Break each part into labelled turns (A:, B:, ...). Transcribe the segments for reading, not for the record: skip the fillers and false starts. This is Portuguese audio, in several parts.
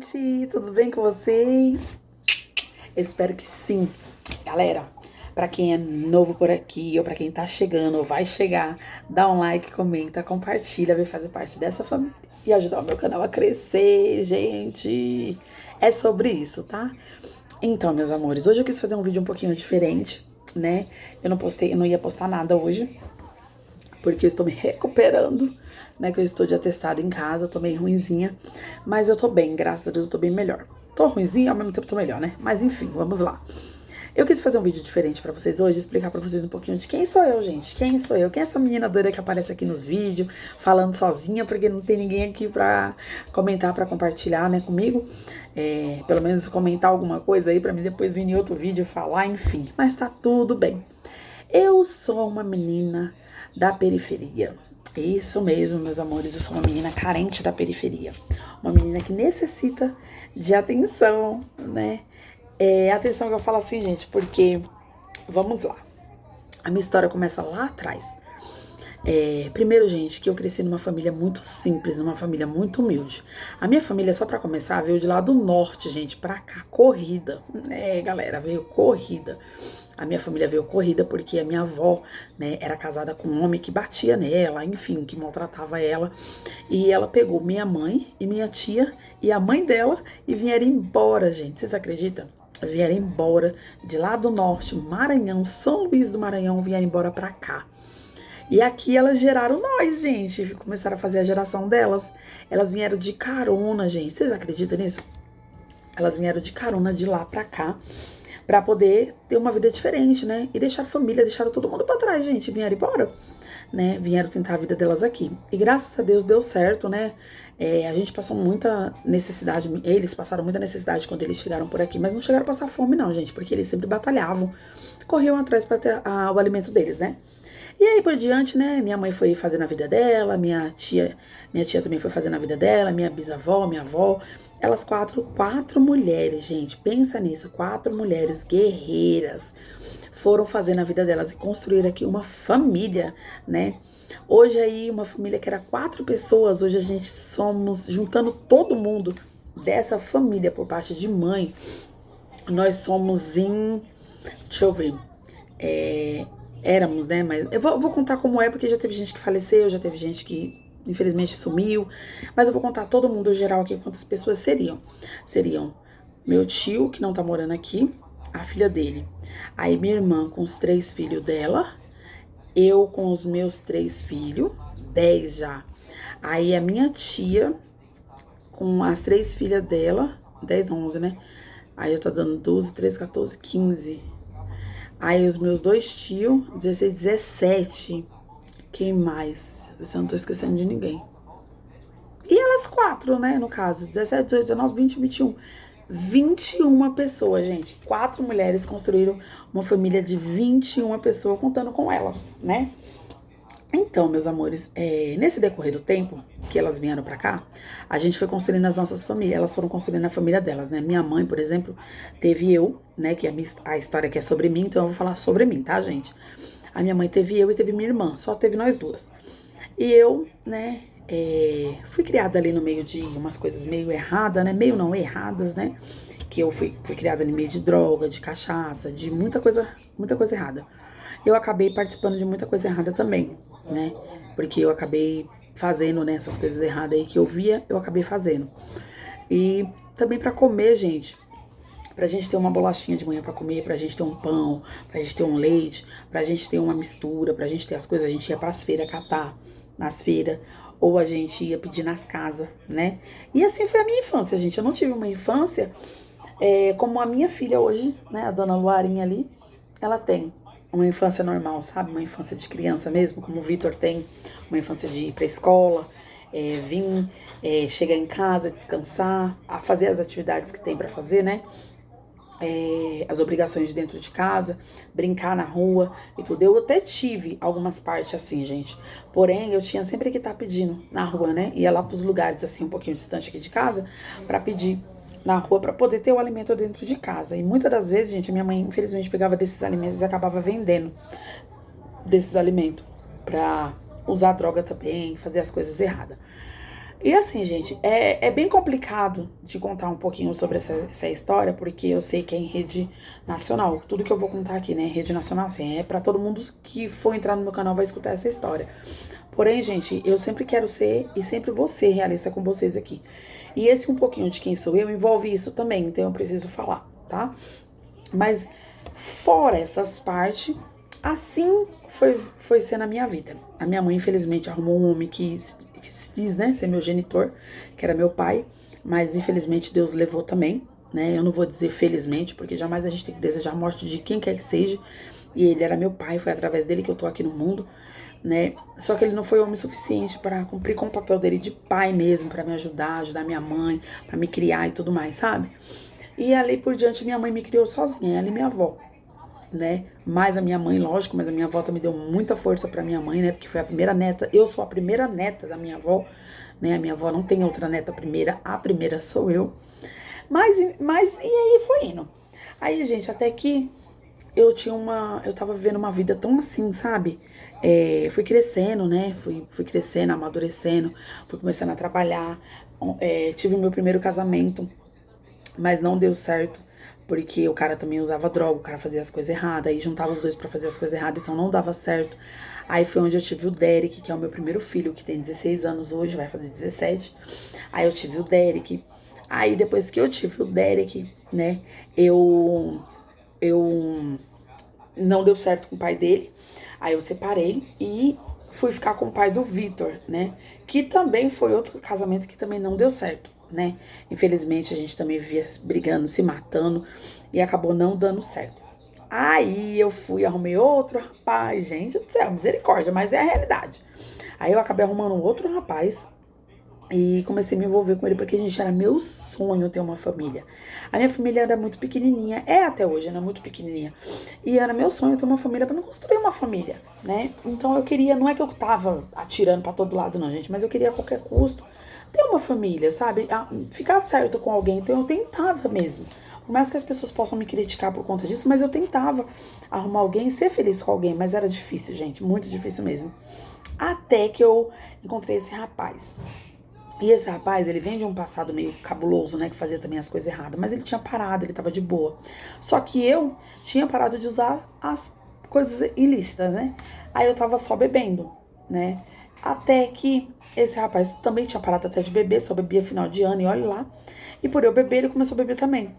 A: gente! Tudo bem com vocês? Eu espero que sim. Galera, pra quem é novo por aqui ou pra quem tá chegando ou vai chegar, dá um like, comenta, compartilha, vem fazer parte dessa família e ajudar o meu canal a crescer, gente. É sobre isso, tá? Então, meus amores, hoje eu quis fazer um vídeo um pouquinho diferente, né? Eu não ia postar nada hoje, porque eu estou me recuperando, né? Que eu estou de atestado em casa, eu tô meio ruinzinha, mas eu tô bem, graças a Deus eu tô bem melhor. Tô ruinzinha, ao mesmo tempo tô melhor, né? Mas enfim, vamos lá. Eu quis fazer um vídeo diferente pra vocês hoje, explicar pra vocês um pouquinho de quem sou eu, gente. Quem sou eu? Quem é essa menina doida que aparece aqui nos vídeos, falando sozinha, porque não tem ninguém aqui pra comentar, pra compartilhar, né, comigo. Pelo menos comentar alguma coisa aí pra mim depois vir em outro vídeo falar, enfim. Mas tá tudo bem. Eu sou uma menina da periferia. Isso mesmo, meus amores, eu sou uma menina carente da periferia. Uma menina que necessita de atenção, né? Atenção que eu falo assim, gente, porque, vamos lá. A minha história começa lá atrás. Primeiro, gente, que eu cresci numa família muito simples, numa família muito humilde. A minha família, só pra começar, veio de lá do norte, gente, pra cá, corrida. Galera, veio corrida. A minha família veio corrida porque a minha avó, né, era casada com um homem que batia nela, enfim, que maltratava ela. E ela pegou minha mãe e minha tia e a mãe dela e vieram embora, gente. Vocês acreditam? Vieram embora de lá do norte, Maranhão, São Luís do Maranhão, vieram embora pra cá. E aqui elas geraram nós, gente. Começaram a fazer a geração delas. Elas vieram de carona, gente. Vocês acreditam nisso? Elas vieram de carona de lá pra cá, pra poder ter uma vida diferente, né? E deixaram família, deixaram todo mundo pra trás, gente. Vieram embora, né? Vieram tentar a vida delas aqui. E graças a Deus deu certo, né? A gente passou muita necessidade, eles passaram muita necessidade quando eles chegaram por aqui, mas não chegaram a passar fome não, gente, porque eles sempre batalhavam, corriam atrás pra ter o alimento deles, né? E aí por diante, né, minha mãe foi fazendo a vida dela, minha tia também foi fazendo a vida dela, minha bisavó, minha avó, elas quatro mulheres, gente, pensa nisso, 4 mulheres guerreiras foram fazendo a vida delas e construíram aqui uma família, né? Hoje aí, uma família que era 4 pessoas, hoje a gente somos, juntando todo mundo dessa família por parte de mãe, nós somos em, deixa eu ver, éramos, né? Mas eu vou contar como é, porque já teve gente que faleceu, já teve gente que infelizmente sumiu. Mas eu vou contar todo mundo geral aqui quantas pessoas seriam. Seriam meu tio, que não tá morando aqui, a filha dele. Aí minha irmã com os 3 filhos dela. Eu com os meus 3 filhos, 10 já. Aí a minha tia com as 3 filhas dela, 10, 11, né? Aí eu tô dando 12, 13, 14, 15. Aí os meus 2 tios, 16, 17. Quem mais? Eu não tô esquecendo de ninguém. E elas 4, né, no caso. 17, 18, 19, 20, 21. 21 pessoas, gente. 4 mulheres construíram uma família de 21 pessoas, contando com elas, né? Então, meus amores, nesse decorrer do tempo que elas vieram pra cá, a gente foi construindo as nossas famílias. Elas foram construindo a família delas, né? Minha mãe, por exemplo, teve eu, né? Que a história que é sobre mim, então eu vou falar sobre mim, tá, gente? A minha mãe teve eu e teve minha irmã, só teve nós duas. E eu, né, fui criada ali no meio de umas coisas meio erradas, né? Meio não erradas, né? Que eu fui criada no meio de droga, de cachaça, de muita coisa errada. Eu acabei participando de muita coisa errada também, né? Porque eu acabei fazendo, né, essas coisas erradas aí que eu via, eu acabei fazendo. E também pra comer, gente, pra gente ter uma bolachinha de manhã pra comer, pra gente ter um pão, pra gente ter um leite, pra gente ter uma mistura, pra gente ter as coisas, a gente ia pras feiras catar nas feiras, ou a gente ia pedir nas casas, né? E assim foi a minha infância, gente. Eu não tive uma infância como a minha filha hoje, né, a dona Luarinha ali, ela tem uma infância normal, sabe? Uma infância de criança mesmo, como o Vitor tem, uma infância de ir pra escola, vir, chegar em casa, descansar, a fazer as atividades que tem pra fazer, né? As obrigações de dentro de casa, brincar na rua e tudo. Eu até tive algumas partes assim, gente. Porém, eu tinha sempre que estar pedindo na rua, né? Ia lá pros lugares assim, um pouquinho distante aqui de casa, pra pedir na rua pra poder ter o alimento dentro de casa. E muitas das vezes, gente, a minha mãe infelizmente pegava desses alimentos e acabava vendendo desses alimentos pra usar droga também, fazer as coisas erradas. E assim, gente, é bem complicado de contar um pouquinho sobre essa história, porque eu sei que é em rede nacional. Tudo que eu vou contar aqui, né, rede nacional, assim, é pra todo mundo que for entrar no meu canal vai escutar essa história. Porém, gente, eu sempre quero ser e sempre vou ser realista com vocês aqui. E esse um pouquinho de quem sou eu envolve isso também, então eu preciso falar, tá? Mas fora essas partes, assim foi ser na minha vida. A minha mãe, infelizmente, arrumou um homem que se diz, né, ser meu genitor, que era meu pai, mas infelizmente Deus levou também, né? Eu não vou dizer felizmente, porque jamais a gente tem que desejar a morte de quem quer que seja. E ele era meu pai, foi através dele que eu tô aqui no mundo, né? Só que ele não foi homem suficiente para cumprir com o papel dele de pai mesmo, para me ajudar, ajudar minha mãe, para me criar e tudo mais, sabe? E ali por diante minha mãe me criou sozinha, ela e minha avó, né? Mais a minha mãe, lógico, mas a minha avó também deu muita força pra minha mãe, né? Porque foi a primeira neta, eu sou a primeira neta da minha avó, né? A minha avó não tem outra neta primeira, a primeira sou eu. Mas e aí foi indo. Aí, gente, até que eu tava vivendo uma vida tão assim, sabe? Fui crescendo, né? Fui crescendo, amadurecendo, fui começando a trabalhar. Tive meu primeiro casamento, mas não deu certo, porque o cara também usava droga, o cara fazia as coisas erradas, aí juntava os dois pra fazer as coisas erradas, então não dava certo. Aí foi onde eu tive o Derek, que é o meu primeiro filho, que tem 16 anos hoje, vai fazer 17. Aí eu tive o Derek. Aí depois que eu tive o Derek, né, eu não deu certo com o pai dele. Aí eu separei e fui ficar com o pai do Vitor, né? Que também foi outro casamento que também não deu certo, né? Infelizmente a gente também vivia brigando, se matando e acabou não dando certo. Aí eu fui, arrumei outro rapaz, gente do céu, misericórdia, mas é a realidade. Aí eu acabei arrumando um outro rapaz e comecei a me envolver com ele porque, gente, era meu sonho ter uma família. A minha família era muito pequenininha, é até hoje, era muito pequenininha. E era meu sonho ter uma família para não construir uma família, né? Então eu queria, não é que eu tava atirando para todo lado, não, gente, mas eu queria a qualquer custo ter uma família, sabe? Ficar certo com alguém. Então eu tentava mesmo. Por mais que as pessoas possam me criticar por conta disso, mas eu tentava arrumar alguém e ser feliz com alguém. Mas era difícil, gente, muito difícil mesmo. Até que eu encontrei esse rapaz. E esse rapaz, ele vem de um passado meio cabuloso, né? Que fazia também as coisas erradas. Mas ele tinha parado, ele tava de boa. Só que eu tinha parado de usar as coisas ilícitas, né? Aí eu tava só bebendo, né? Até que esse rapaz também tinha parado até de beber, só bebia final de ano, e olha lá. E por eu beber, ele começou a beber também.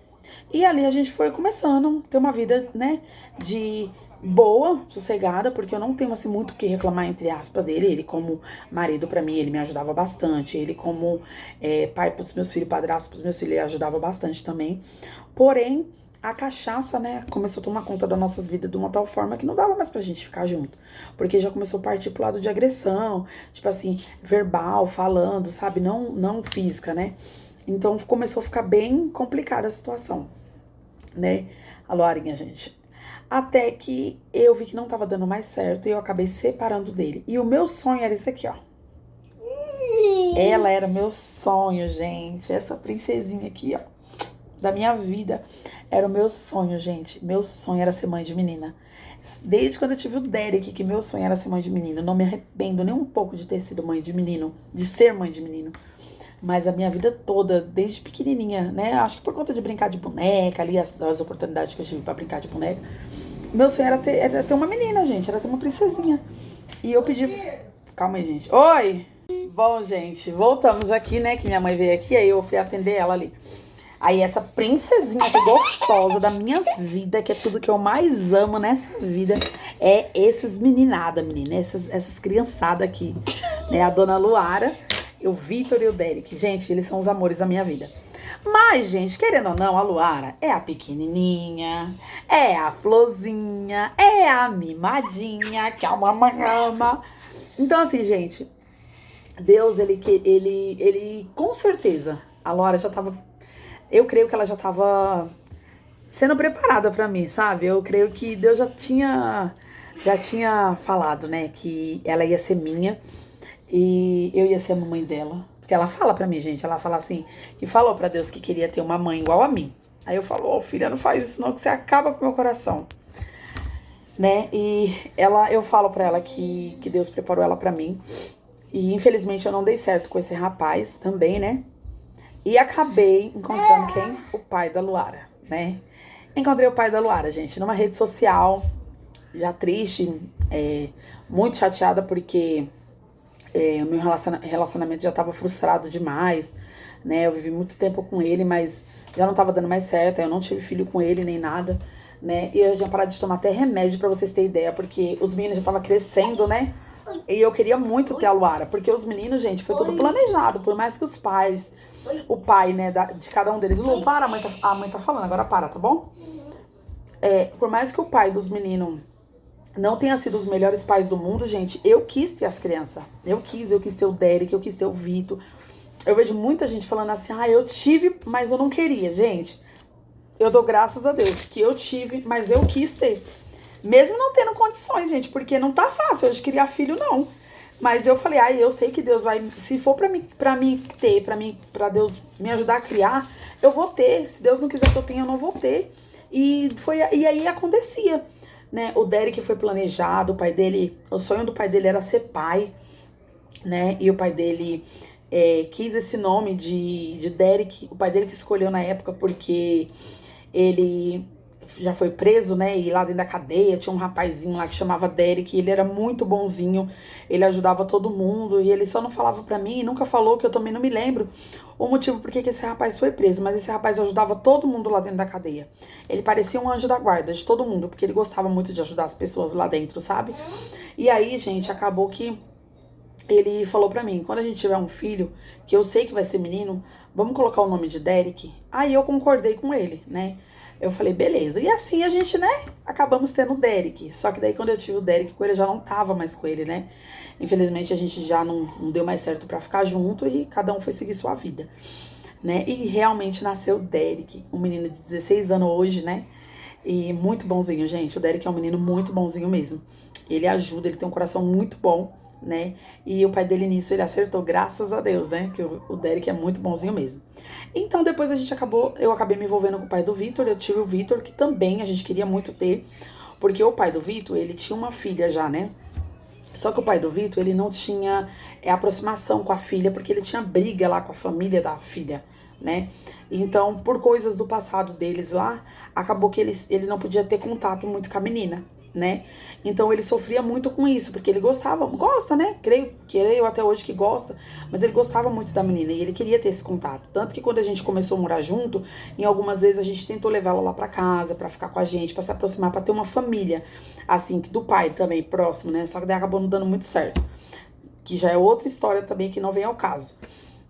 A: E ali a gente foi começando a ter uma vida, né, de boa, sossegada, porque eu não tenho assim muito o que reclamar entre aspas dele. Ele como marido pra mim, ele me ajudava bastante. Ele como pai pros meus filhos, padrasto pros meus filhos, ele ajudava bastante também. Porém, a cachaça, né, começou a tomar conta das nossas vidas de uma tal forma que não dava mais pra gente ficar junto. Porque já começou a partir pro lado de agressão, tipo assim, verbal, falando, sabe? Não física, né? Então começou a ficar bem complicada a situação, né? A Loarinha, gente. Até que eu vi que não tava dando mais certo e eu acabei separando dele. E o meu sonho era isso aqui, ó. Ela era meu sonho, gente. Essa princesinha aqui, ó, da minha vida, era o meu sonho, gente. Meu sonho era ser mãe de menina. Desde quando eu tive o Derek, que meu sonho era ser mãe de menino. Eu não me arrependo nem um pouco de ter sido mãe de menino, de ser mãe de menino. Mas a minha vida toda, desde pequenininha, né? Acho que por conta de brincar de boneca, ali, as oportunidades que eu tive pra brincar de boneca. Meu sonho era ter uma menina, gente. Era ter uma princesinha. E eu pedi... Calma aí, gente. Oi! Bom, gente, voltamos aqui, né? Que minha mãe veio aqui, aí eu fui atender ela ali. Aí essa princesinha que gostosa da minha vida, que é tudo que eu mais amo nessa vida, é esses meninada, menina. Essas criançadas aqui, né? A dona Luara, o Vitor e o Derek. Gente, eles são os amores da minha vida. Mas, gente, querendo ou não, a Luara é a pequenininha, é a florzinha, é a mimadinha, que a mamãe ama. Então, assim, gente, Deus, ele com certeza, a Luara já tava, eu creio que ela já tava sendo preparada pra mim, sabe? Eu creio que Deus já tinha falado, né, que ela ia ser minha e eu ia ser a mamãe dela. Porque ela fala pra mim, gente, ela fala assim, que falou pra Deus que queria ter uma mãe igual a mim. Aí eu falo, ô filha, não faz isso não, que você acaba com o meu coração, né? E eu falo pra ela que Deus preparou ela pra mim. E infelizmente eu não dei certo com esse rapaz também, né? E acabei encontrando quem? O pai da Luara, né? Encontrei o pai da Luara, gente, numa rede social, já triste, muito chateada porque o meu relacionamento já estava frustrado demais, né? Eu vivi muito tempo com ele, mas já não estava dando mais certo, eu não tive filho com ele nem nada, né? E eu já tinha parado de tomar até remédio pra vocês terem ideia, porque os meninos já estavam crescendo, né? E eu queria muito ter a Luara, porque os meninos, gente, foi tudo planejado, por mais que os pais, o pai, né, de cada um deles, Lu, para, a mãe tá falando, agora para, tá bom? Por mais que o pai dos meninos não tenha sido os melhores pais do mundo, gente, eu quis ter as crianças. Eu quis ter o Derek, eu quis ter o Vitor. Eu vejo muita gente falando assim, eu tive, mas eu não queria. Gente, eu dou graças a Deus que eu tive, mas eu quis ter. Mesmo não tendo condições, gente, porque não tá fácil hoje criar filho, não. Mas eu falei, eu sei que Deus vai, se for pra Deus me ajudar a criar, eu vou ter. Se Deus não quiser que eu tenha, eu não vou ter. E aí acontecia, né? O Derek foi planejado, o sonho do pai dele era ser pai, né? E o pai dele quis esse nome de Derek, o pai dele que escolheu na época porque ele já foi preso, né? E lá dentro da cadeia tinha um rapazinho lá que chamava Derek, ele era muito bonzinho, ele ajudava todo mundo e ele só não falava pra mim, nunca falou, que eu também não me lembro o motivo por que esse rapaz foi preso, mas esse rapaz ajudava todo mundo lá dentro da cadeia. Ele parecia um anjo da guarda de todo mundo, porque ele gostava muito de ajudar as pessoas lá dentro, sabe? E aí, gente, acabou que ele falou pra mim, quando a gente tiver um filho, que eu sei que vai ser menino, vamos colocar o nome de Derek? Aí eu concordei com ele, né? Eu falei, beleza. E assim a gente, né, acabamos tendo o Derek. Só que daí quando eu tive o Derek com ele, eu já não tava mais com ele, né? Infelizmente a gente já não deu mais certo pra ficar junto e cada um foi seguir sua vida, né? E realmente nasceu o Derek, um menino de 16 anos hoje, né? E muito bonzinho, gente. O Derek é um menino muito bonzinho mesmo. Ele ajuda, ele tem um coração muito bom, né? E o pai dele nisso, ele acertou, graças a Deus, né? Que o Derek é muito bonzinho mesmo. Então depois eu acabei me envolvendo com o pai do Vitor, eu tive o Vitor, que também a gente queria muito ter, porque o pai do Vitor, ele tinha uma filha já, né? Só que o pai do Vitor, ele não tinha aproximação com a filha, porque ele tinha briga lá com a família da filha, né? Então, por coisas do passado deles lá, acabou que ele não podia ter contato muito com a menina, né? Então ele sofria muito com isso, porque ele gosta, né? Creio até hoje que gosta, mas ele gostava muito da menina e ele queria ter esse contato. Tanto que quando a gente começou a morar junto, em algumas vezes a gente tentou levá-la lá pra casa, pra ficar com a gente, pra se aproximar, pra ter uma família, assim, do pai também, próximo, né? Só que daí acabou não dando muito certo. Que já é outra história também que não vem ao caso.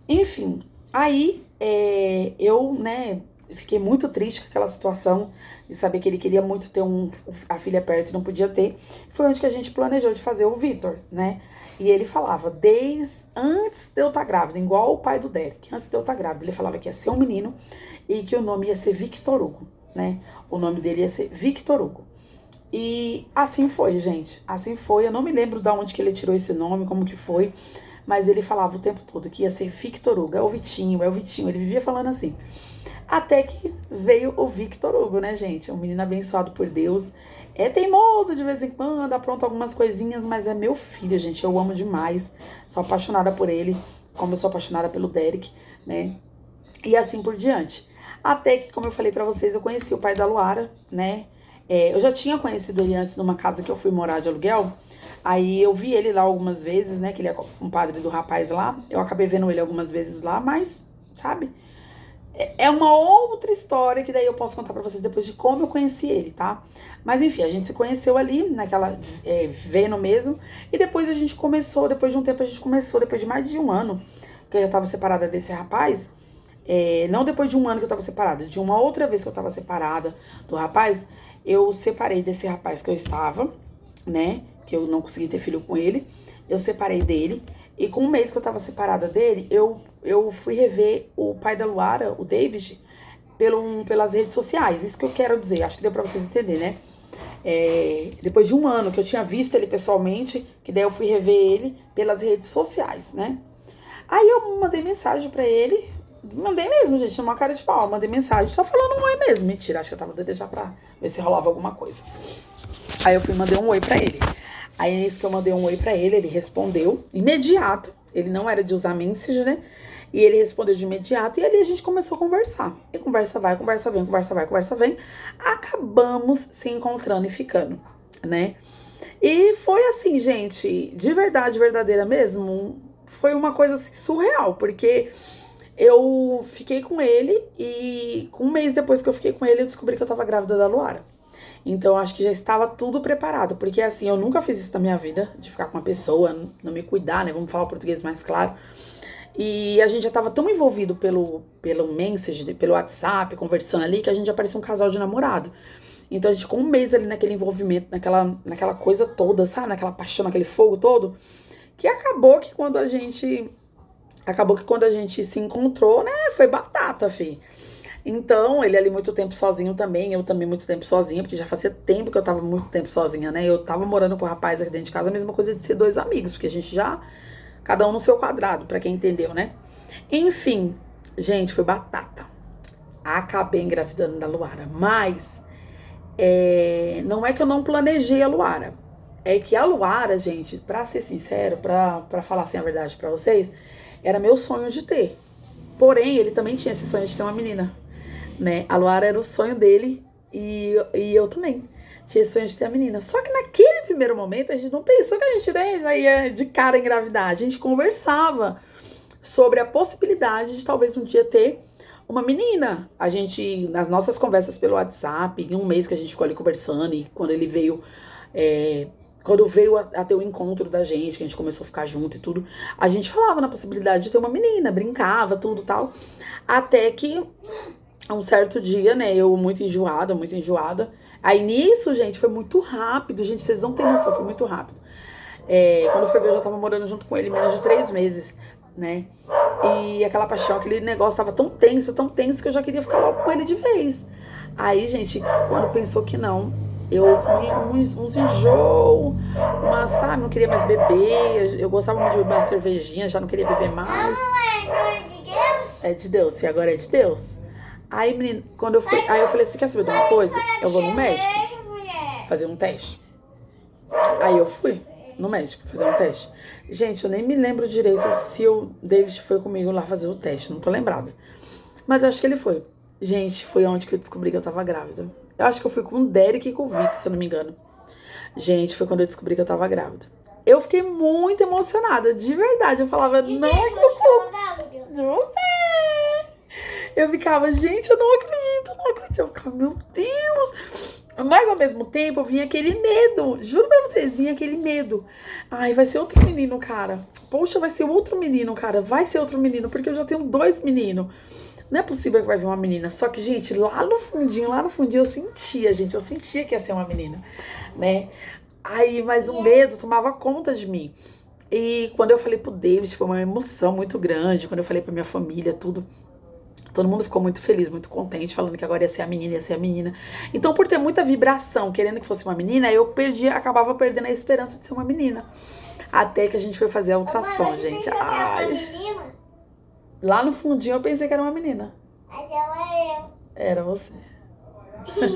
A: Enfim, aí eu, né, fiquei muito triste com aquela situação de saber que ele queria muito ter a filha perto e não podia ter. Foi onde que a gente planejou de fazer o Vitor, né? E ele falava, desde antes de eu estar grávida, igual o pai do Derek, antes de eu estar grávida, ele falava que ia ser um menino e que o nome ia ser Victor Hugo, né? O nome dele ia ser Victor Hugo. E assim foi, gente. Assim foi. Eu não me lembro de onde que ele tirou esse nome, como que foi. Mas ele falava o tempo todo que ia ser Victor Hugo. É o Vitinho, é o Vitinho. Ele vivia falando assim. Até que veio o Victor Hugo, né, gente? Um menino abençoado por Deus. É teimoso de vez em quando, apronta algumas coisinhas, mas é meu filho, gente. Eu amo demais. Sou apaixonada por ele, como eu sou apaixonada pelo Derek, né? E assim por diante. Até que, como eu falei pra vocês, eu conheci o pai da Luara, né? Eu já tinha conhecido ele antes numa casa que eu fui morar de aluguel. Aí eu vi ele lá algumas vezes, né? Que ele é compadre do rapaz lá. Eu acabei vendo ele algumas vezes lá, mas, sabe? É uma outra história que daí eu posso contar pra vocês depois de como eu conheci ele, tá? Mas enfim, a gente se conheceu ali, naquela vendo mesmo. E depois a gente começou, depois de um tempo a gente começou, depois de mais de um ano, que eu já tava separada desse rapaz. Não depois de um ano que eu tava separada, de uma outra vez que eu tava separada do rapaz, eu separei desse rapaz que eu estava, né? Que eu não consegui ter filho com ele. Eu separei dele. E com um mês que eu tava separada dele, eu fui rever o pai da Luara, o David, pelas redes sociais. Isso que eu quero dizer, acho que deu pra vocês entenderem, né? Depois de um ano que eu tinha visto ele pessoalmente, que daí eu fui rever ele pelas redes sociais, né? Aí eu mandei mensagem pra ele. Mandei mesmo, gente, numa cara de pau. Mandei mensagem, só falando um oi mesmo. Mentira, acho que eu tava doida já pra ver se rolava alguma coisa. Aí eu fui e mandei um oi pra ele. Aí nisso que eu mandei um oi pra ele respondeu imediato. Ele não era de usar Messenger, né? E ele respondeu de imediato. E ali a gente começou a conversar. E conversa vai, conversa vem, conversa vai, conversa vem. Acabamos se encontrando e ficando, né? E foi assim, gente, de verdade, verdadeira mesmo. Foi uma coisa assim, surreal, porque eu fiquei com ele e um mês depois que eu fiquei com ele, eu descobri que eu tava grávida da Luara. Então, acho que já estava tudo preparado, porque assim, eu nunca fiz isso na minha vida, de ficar com uma pessoa, não me cuidar, né? Vamos falar o português mais claro. E a gente já tava tão envolvido pelo message, pelo WhatsApp, conversando ali, que a gente já parecia um casal de namorado. Então, a gente ficou um mês ali naquele envolvimento, naquela coisa toda, sabe? Naquela paixão, naquele fogo todo. Que Acabou que quando a gente se encontrou, né? Foi batata, fi. Então, ele ali muito tempo sozinho também, eu também muito tempo sozinha, porque já fazia tempo que eu tava muito tempo sozinha, né? Eu tava morando com o rapaz aqui dentro de casa, a mesma coisa de ser dois amigos, porque a gente já, cada um no seu quadrado, pra quem entendeu, né? Enfim, gente, foi batata. Acabei engravidando da Luara, mas não é que eu não planejei a Luara. É que a Luara, gente, pra ser sincero, pra falar assim a verdade pra vocês, era meu sonho de ter. Porém, ele também tinha esse sonho de ter uma menina, né? A Luara era o sonho dele e eu também tinha esse sonho de ter a menina. Só que naquele primeiro momento, a gente não pensou que a gente, né, já ia de cara engravidar. A gente conversava sobre a possibilidade de talvez um dia ter uma menina. A gente, nas nossas conversas pelo WhatsApp, em um mês que a gente ficou ali conversando, e quando ele veio, quando veio a ter o encontro da gente, que a gente começou a ficar junto e tudo, a gente falava na possibilidade de ter uma menina, brincava, tudo tal. Até que um certo dia, né, eu muito enjoada. Aí nisso, gente, foi muito rápido, gente, vocês não têm noção, foi muito rápido. Quando foi ver, eu já tava morando junto com ele menos de 3 meses, né? E aquela paixão, aquele negócio tava tão tenso que eu já queria ficar logo com ele de vez. Aí, gente, quando pensou que não, eu comi uns enjoo, sabe, não queria mais beber. Eu gostava muito de beber uma cervejinha, já não queria beber mais.
B: Não é de Deus?
A: É de Deus, e agora é de Deus. Aí, menino, quando eu fui. Aí eu falei assim: quer saber de uma coisa? Eu vou no médico fazer um teste. Aí eu fui no médico fazer um teste. Gente, eu nem me lembro direito se o David foi comigo lá fazer o teste, não tô lembrada. Mas eu acho que ele foi. Gente, foi onde que eu descobri que eu tava grávida. Eu acho que eu fui com o Derek e com o Vitor, se eu não me engano. Gente, foi quando eu descobri que eu tava grávida. Eu fiquei muito emocionada, de verdade. Eu falava, não acredito. De você. Eu ficava, gente, eu não acredito. Eu ficava, meu Deus. Mas ao mesmo tempo vinha aquele medo. Juro pra vocês, vinha aquele medo. Ai, vai ser outro menino, cara. Poxa, vai ser outro menino, cara. Vai ser outro menino, porque eu já tenho 2 meninos. Não é possível que vai vir uma menina. Só que, gente, lá no fundinho eu sentia, gente. Eu sentia que ia ser uma menina, né? Aí, mas o medo tomava conta de mim. E quando eu falei pro David, foi uma emoção muito grande. Quando eu falei pra minha família, tudo. Todo mundo ficou muito feliz, muito contente, falando que agora ia ser a menina. Então, por ter muita vibração, querendo que fosse uma menina, eu acabava perdendo a esperança de ser uma menina. Até que a gente foi fazer a ultrassom, gente. Ai. Lá no fundinho eu pensei que era uma menina.
B: Mas ela é eu.
A: Era você.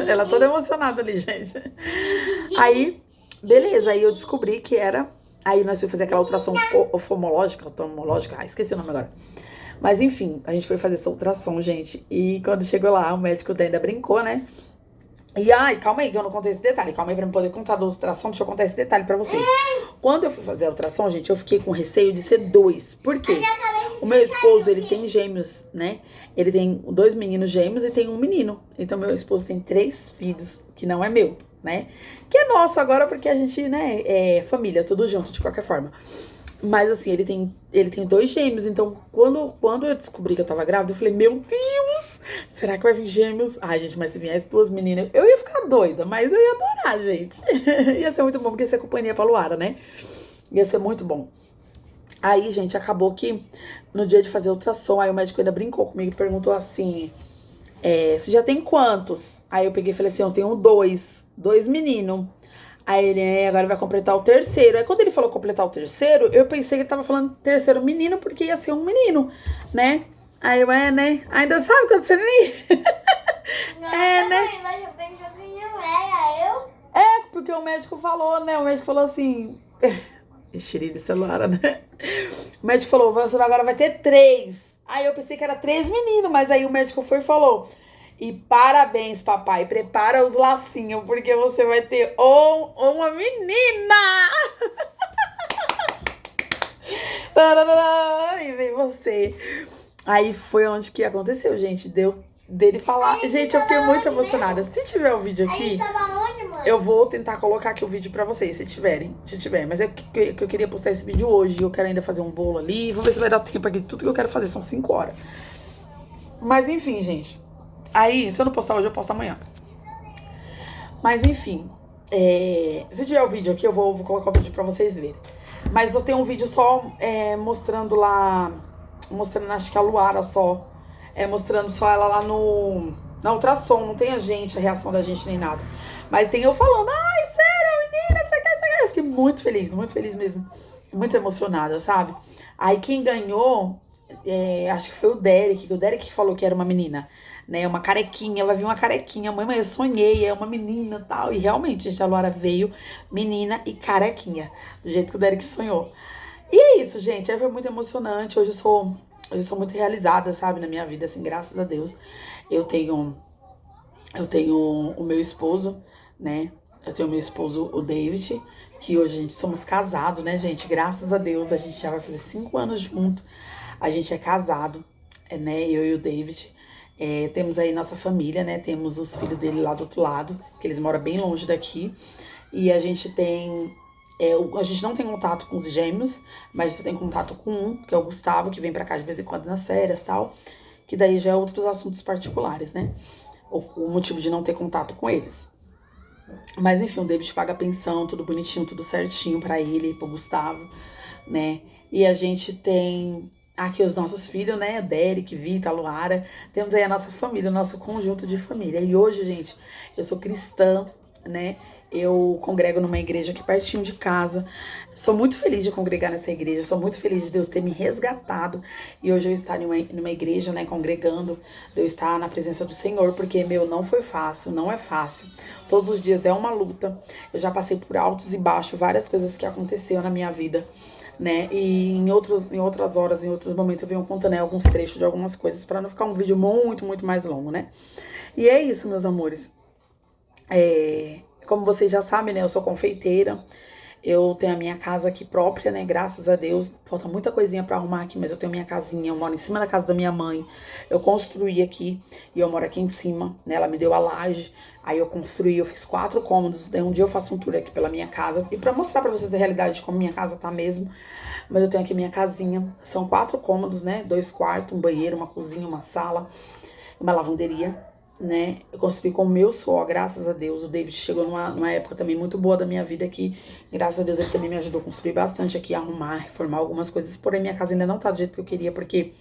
A: Ela toda emocionada ali, gente. Aí, beleza, aí eu descobri que era. Aí nós fomos fazer aquela ultrassom oftalmológica, esqueci o nome agora. Mas enfim, a gente foi fazer essa ultrassom, gente. E quando chegou lá, o médico ainda brincou, né? E ai, calma aí, que eu não contei esse detalhe. Calma aí pra eu poder contar do ultrassom. Deixa eu contar esse detalhe pra vocês. Quando eu fui fazer a ultrassom, gente, eu fiquei com receio de ser 2. Por quê? O meu esposo, ele tem gêmeos, né? Ele tem 2 meninos gêmeos e tem um menino. Então, meu esposo tem 3 filhos, que não é meu, né? Que é nosso agora, porque a gente, né, é família, tudo junto, de qualquer forma. Mas assim, ele tem 2 gêmeos. Então, quando eu descobri que eu tava grávida, eu falei, meu Deus, será que vai vir gêmeos? Ai, gente, mas se viesse 2 meninas, eu ia ficar doida, mas eu ia adorar, gente. Ia ser muito bom, porque ia ser companhia pra Luara, né? Ia ser muito bom. Aí, gente, acabou que no dia de fazer a ultrassom, aí o médico ainda brincou comigo e perguntou assim, você já tem quantos? Aí eu peguei e falei assim, eu tenho 2 meninos. Aí ele, agora vai completar o 3º. Aí quando ele falou completar o 3º, eu pensei que ele tava falando 3º menino, porque ia ser um menino, né? Aí eu, né? Ainda sabe quando você nem...
B: Não, né? Mas eu pensei que não era eu.
A: Porque porque o médico falou, né? O médico falou assim... Enxeri de celular, né? O médico falou, você agora vai ter 3. Aí eu pensei que era 3 meninos, mas aí o médico foi e falou... E parabéns, papai, prepara os lacinhos, porque você vai ter uma menina! E vem você. Aí foi onde que aconteceu, gente. Deu dele falar. Gente, eu fiquei muito emocionada. Se tiver o vídeo aqui, eu vou tentar colocar aqui o vídeo pra vocês, se tiver. Mas é que eu queria postar esse vídeo hoje. Eu quero ainda fazer um bolo ali. Vou ver se vai dar tempo aqui. Tudo que eu quero fazer são 5 horas. Mas enfim, gente. Aí, se eu não postar hoje, eu posto amanhã. Mas enfim. Se tiver o vídeo aqui, eu vou colocar o vídeo pra vocês verem. Mas eu tenho um vídeo só mostrando lá... Mostrando, acho que a Luara só. Mostrando só ela lá na ultrassom. Não tem a reação da gente nem nada. Mas tem eu falando, ai, sério, menina, não sei o que. Eu fiquei muito feliz mesmo. Muito emocionada, sabe? Aí quem ganhou, acho que foi o Derek que falou que era uma menina. Né, uma carequinha, vai vir uma carequinha. Mãe, eu sonhei, é uma menina e tal. E realmente, gente, a Luara veio menina e carequinha. Do jeito que o Derek sonhou. E é isso, gente. Foi muito emocionante. Hoje eu sou muito realizada, sabe, na minha vida, assim, graças a Deus. Eu tenho o meu esposo, né? Eu tenho o meu esposo, o David, que hoje a gente somos casados, né, gente? Graças a Deus, a gente já vai fazer 5 anos junto. A gente é casado, né? Eu e o David. Temos aí nossa família, né? Temos os filhos dele lá do outro lado, que eles moram bem longe daqui. E a gente tem... a gente não tem contato com os gêmeos, mas você tem contato com um, que é o Gustavo, que vem pra cá de vez em quando nas férias e tal. Que daí já é outros assuntos particulares, né? O motivo de não ter contato com eles. Mas enfim, o David paga pensão, tudo bonitinho, tudo certinho pra ele, pro Gustavo, né? E a gente tem... Aqui os nossos filhos, né? Derek, Vita, Luara. Temos aí a nossa família, o nosso conjunto de família. E hoje, gente, eu sou cristã, né? Eu congrego numa igreja aqui pertinho de casa. Sou muito feliz de congregar nessa igreja. Sou muito feliz de Deus ter me resgatado. E hoje eu estar numa igreja, né, congregando. De eu estar na presença do Senhor. Porque, não foi fácil, não é fácil. Todos os dias é uma luta. Eu já passei por altos e baixos, várias coisas que aconteceram na minha vida, né? E em outras horas, em outros momentos, eu venho contando, né, alguns trechos de algumas coisas. Pra não ficar um vídeo muito, muito mais longo, né? E é isso, meus amores. Como vocês já sabem, né, eu sou confeiteira, eu tenho a minha casa aqui própria, né, graças a Deus, falta muita coisinha pra arrumar aqui, mas eu tenho minha casinha, eu moro em cima da casa da minha mãe, eu construí aqui, e eu moro aqui em cima, né, ela me deu a laje, aí eu construí, eu fiz 4 cômodos, daí um dia eu faço um tour aqui pela minha casa, e pra mostrar pra vocês a realidade de como minha casa tá mesmo, mas eu tenho aqui minha casinha, são 4 cômodos, né, 2 quartos, um banheiro, uma cozinha, uma sala, uma lavanderia, né? Eu construí com o meu suor, graças a Deus. O David chegou numa época também muito boa da minha vida aqui. Graças a Deus ele também me ajudou a construir bastante aqui, arrumar, reformar algumas coisas. Porém, minha casa ainda não tá do jeito que eu queria, porque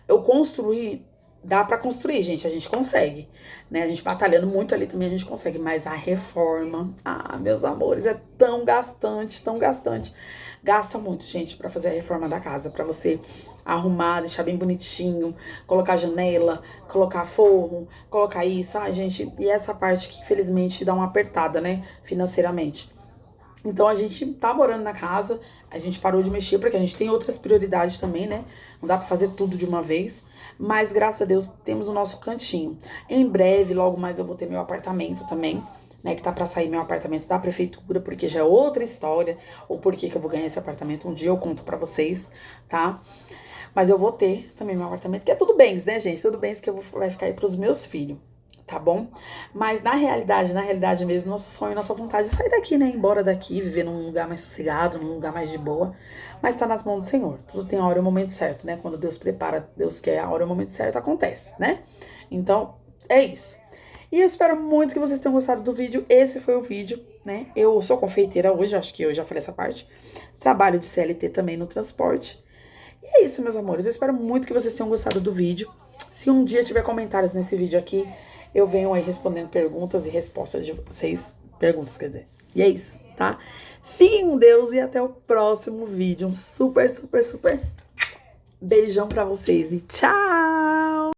A: eu construí, dá pra construir, gente, a gente consegue, né? A gente batalhando muito ali também a gente consegue, mas a reforma, meus amores, é tão gastante, tão gastante. Gasta muito, gente, pra fazer a reforma da casa, pra você arrumar, deixar bem bonitinho, colocar janela, colocar forro, colocar isso, gente, e essa parte que infelizmente dá uma apertada, né, financeiramente. Então a gente tá morando na casa, a gente parou de mexer porque a gente tem outras prioridades também, né? Não dá pra fazer tudo de uma vez, mas graças a Deus temos o nosso cantinho. Em breve, logo mais eu vou ter meu apartamento também, né, que tá pra sair meu apartamento da prefeitura, porque já é outra história, o porquê que eu vou ganhar esse apartamento, um dia eu conto pra vocês, tá? Mas eu vou ter também meu apartamento, que é tudo bens, né, gente? Tudo bens que vai ficar aí pros meus filhos, tá bom? Mas na realidade mesmo, nosso sonho, nossa vontade é sair daqui, né? Ir embora daqui, viver num lugar mais sossegado, num lugar mais de boa. Mas tá nas mãos do Senhor. Tudo tem a hora e o momento certo, né? Quando Deus prepara, Deus quer, a hora e o momento certo acontece, né? Então, é isso. E eu espero muito que vocês tenham gostado do vídeo. Esse foi o vídeo, né? Eu sou confeiteira hoje, acho que eu já falei essa parte. Trabalho de CLT também no transporte. E é isso, meus amores. Eu espero muito que vocês tenham gostado do vídeo. Se um dia tiver comentários nesse vídeo aqui, eu venho aí respondendo perguntas e respostas de vocês. Perguntas, quer dizer. E é isso, tá? Fiquem com Deus e até o próximo vídeo. Um super, super, super beijão pra vocês. E tchau!